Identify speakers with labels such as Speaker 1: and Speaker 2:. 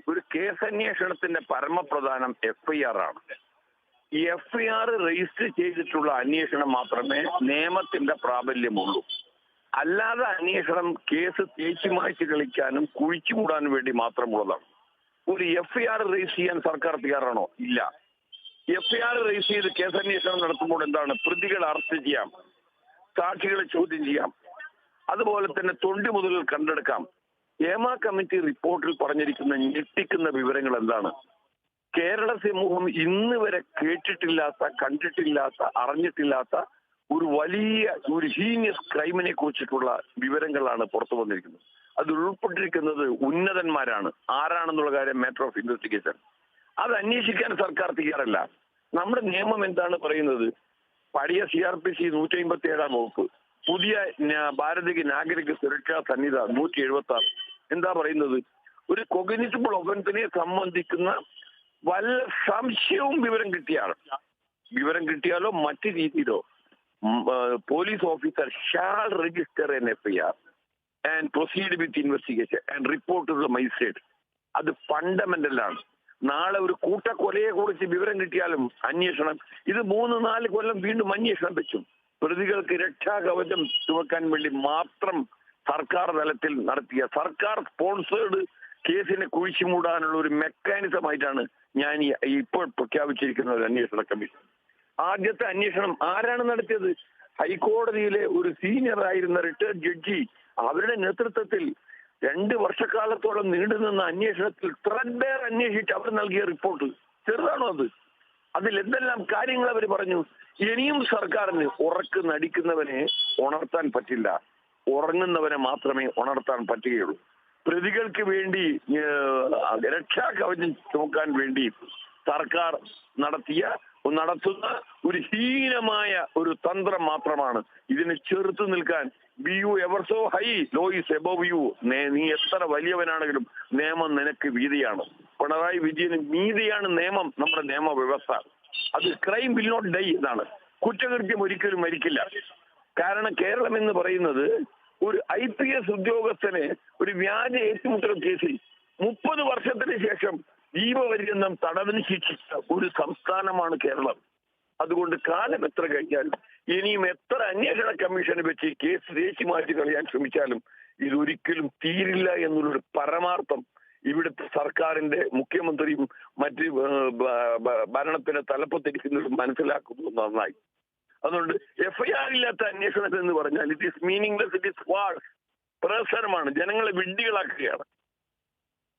Speaker 1: ഒരു കേസന്വേഷണത്തിന്റെ പരമപ്രധാനം FIR ആണ്. ഈ FIR രജിസ്റ്റർ ചെയ്തിട്ടുള്ള അന്വേഷണം മാത്രമേ നിയമത്തിന്റെ പ്രാബല്യമുള്ളൂ. അല്ലാതെ അന്വേഷണം കേസ് തേച്ചു മായ്ച്ചു കളിക്കാനും കുഴിച്ചുകൂടാനും വേണ്ടി മാത്രമുള്ളതാണ്. ഒരു FIR രജിസ്റ്റർ ചെയ്യാൻ സർക്കാർ തയ്യാറാണോ? ഇല്ല. FIR രജിസ്റ്റർ ചെയ്ത് കേസന്വേഷണം നടത്തുമ്പോൾ എന്താണ്? പ്രതികളെ അറസ്റ്റ് ചെയ്യാം, സാക്ഷികളെ ചോദ്യം ചെയ്യാം, അതുപോലെ തന്നെ തൊണ്ടി മുതൽ കണ്ടെടുക്കാം. ഹേമ കമ്മിറ്റി റിപ്പോർട്ടിൽ പറഞ്ഞിരിക്കുന്ന ഞെട്ടിക്കുന്ന വിവരങ്ങൾ എന്താണ്? കേരള സമൂഹം ഇന്ന് വരെ കേട്ടിട്ടില്ലാത്ത, കണ്ടിട്ടില്ലാത്ത, അറിഞ്ഞിട്ടില്ലാത്ത ഒരു ഹീനിയസ് ക്രൈമിനെ കുറിച്ചിട്ടുള്ള വിവരങ്ങളാണ് പുറത്തു വന്നിരിക്കുന്നത്. അത് ഉൾപ്പെട്ടിരിക്കുന്നത് ഉന്നതന്മാരാണ്. ആരാണെന്നുള്ള കാര്യം മാറ്റർ ഓഫ് ഇൻവെസ്റ്റിഗേഷൻ. അത് അന്വേഷിക്കാൻ സർക്കാർ തയ്യാറല്ല. നമ്മുടെ നിയമം എന്താണ് പറയുന്നത്? പഴയ CRPC 157 വകുപ്പ്, പുതിയ ഭാരതീയ നാഗരിക സുരക്ഷാ സംഹിത 176 എന്താ പറയുന്നത്? ഒരു കൊഗ്നിറ്റബിൾ ഒഫൻസിനെ സംബന്ധിക്കുന്ന വല്ല സംശയവും വിവരം കിട്ടിയാലോ മറ്റു രീതിയിലോ police officer shall register an FIR and proceed with investigation and report to the magistrate. അത് ഫണ്ടമെന്റൽ ആണ്. നാളെ ഒരു കൂട്ടക്കൊലയെ കുറിച്ച് വിവരം കിട്ടിയാലും അന്വേഷണം, ഇത് 3-4 കൊല്ലം വീണ്ടും അന്വേഷണം വെച്ചും പ്രതികൾക്ക് രക്ഷാകവചം ചുമക്കാൻ വേണ്ടി മാത്രം സർക്കാർ തലത്തിൽ നടത്തിയ സർക്കാർ സ്പോൺസേർഡ് കേസിനെ കുഴിച്ചു മൂടാനുള്ള ഒരു മെക്കാനിസമായിട്ടാണ് ഞാൻ ഇപ്പോൾ പ്രഖ്യാപിച്ചിരിക്കുന്ന ഒരു അന്വേഷണ കമ്മീഷൻ. ആദ്യത്തെ അന്വേഷണം ആരാണ് നടത്തിയത്? ഹൈക്കോടതിയിലെ ഒരു സീനിയർ ആയിരുന്ന റിട്ടയർഡ് ജഡ്ജി, അവരുടെ നേതൃത്വത്തിൽ 2 വർഷക്കാലത്തോളം നീണ്ടുനിന്ന അന്വേഷണത്തിൽ ത്രെഡ്ബെയർ അന്വേഷിച്ച് അവർ നൽകിയ റിപ്പോർട്ട് ചെറുതാണോ അത്? അതിൽ എന്തെല്ലാം കാര്യങ്ങൾ അവർ പറഞ്ഞു? ഇനിയും സർക്കാരിന് ഉറക്ക് നടിക്കുന്നവനെ ഉണർത്താൻ പറ്റില്ല, ഉറങ്ങുന്നവനെ മാത്രമേ ഉണർത്താൻ പറ്റുകയുള്ളൂ. പ്രതികൾക്ക് വേണ്ടി രക്ഷാകവചം ചുമക്കാൻ വേണ്ടി സർക്കാർ നടത്തുന്ന ഒരു ഹീനമായ ഒരു തന്ത്രം മാത്രമാണ്. ഇതിനെ ചെറുത്തു നിൽക്കാൻ BU ever so high, law is above U. നീ എത്ര വലിയവനാണെങ്കിലും നിയമം നിനക്ക് വീതിയാണ്. പിണറായി വിജയന് നീതിയാണ് നിയമം, നമ്മുടെ നിയമവ്യവസ്ഥ. അത് ക്രൈം വിൽ നോട്ട് ഡൈ എന്നാണ്. കുറ്റകൃത്യം ഒരിക്കലും മരിക്കില്ല. കാരണം കേരളം എന്ന് പറയുന്നത് ഒരു IPS ഉദ്യോഗസ്ഥനെ ഒരു വ്യാജ ഏറ്റുമുട്ടൽ കേസിൽ 30 വർഷത്തിന് ശേഷം ജീവപര്യന്തം തടവിന് ശിക്ഷിച്ച ഒരു സംസ്ഥാനമാണ് കേരളം. അതുകൊണ്ട് കാലം എത്ര കഴിഞ്ഞാലും ഇനിയും എത്ര അന്വേഷണ കമ്മീഷനെ വെച്ച് കേസ് തേച്ചു മാറ്റി കളയാൻ ശ്രമിച്ചാലും ഇതൊരിക്കലും തീരില്ല എന്നുള്ളൊരു പരമാർത്ഥം ഇവിടുത്തെ സർക്കാരിന്റെ മുഖ്യമന്ത്രിയും മറ്റ് ഭരണത്തിന്റെ തലപ്പത്തിരിക്കുന്നവരും മനസ്സിലാക്കുന്നത് നന്നായി. അതുകൊണ്ട് FIR ഇല്ലാത്ത അന്വേഷണം എന്ന് പറഞ്ഞാൽ it is meaningless, it is false, പ്രഹസനമാണ്, ജനങ്ങളെ വിഡ്ഢികളാക്കുകയാണ്.